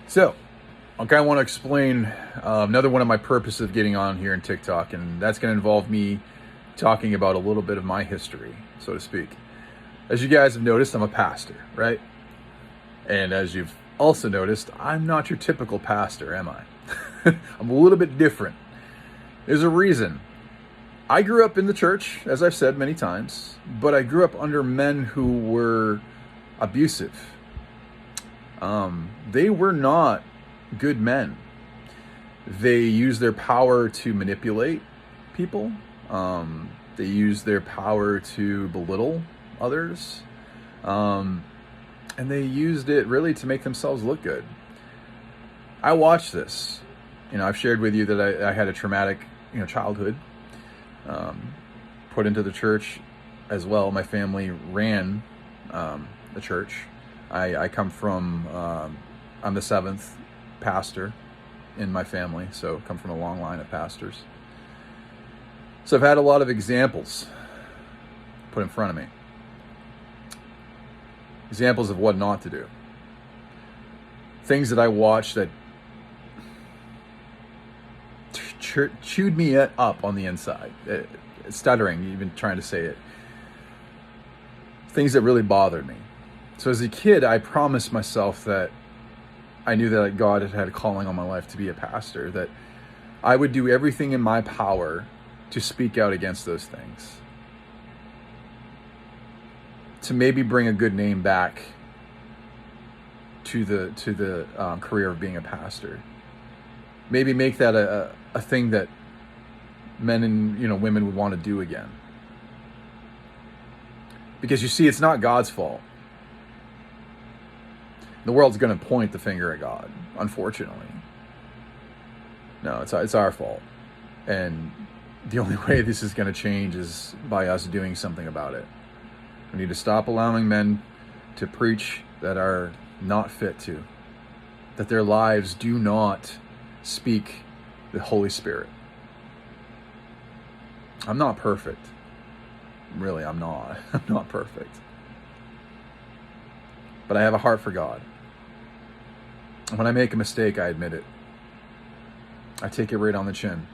So, I kind of want to explain another one of my purposes of getting on here in TikTok, and that's going to involve me talking about a little bit of my history, so to speak. As you guys have noticed, I'm a pastor, right? And as you've also noticed, I'm not your typical pastor, am I? I'm a little bit different. There's a reason. I grew up in the church, as I've said many times, but I grew up under men who were abusive. They were not good men. They used their power to manipulate people. They used their power to belittle others. And they used it really to make themselves look good. I watched this. I've shared with you that I had a traumatic, childhood. Put into the church as well. My family ran the church. I come from, I'm the seventh pastor in my family, so come from a long line of pastors. So I've had a lot of examples put in front of me. Examples of what not to do. Things that I watched that chewed me up on the inside. Stuttering, even trying to say it. Things that really bothered me. So as a kid, I promised myself that I knew that God had a calling on my life to be a pastor, that I would do everything in my power to speak out against those things. To maybe bring a good name back to the career of being a pastor. Maybe make that a thing that men and women would want to do again. Because you see, it's not God's fault. The world's going to point the finger at God, unfortunately. No, it's our fault. And the only way this is going to change is by us doing something about it. We need to stop allowing men to preach that are not fit to, that their lives do not speak the Holy Spirit. I'm not perfect. Really, I'm not. I'm not perfect. But I have a heart for God. When I make a mistake, I admit it. I take it right on the chin.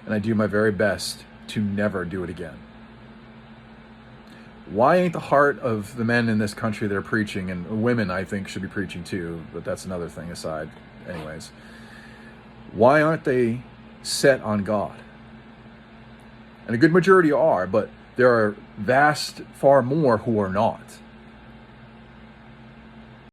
And I do my very best to never do it again. Why ain't the heart of the men in this country that are preaching, and women I think should be preaching too, but that's another thing aside anyways. Why aren't they set on God? And a good majority are, but there are far more who are not.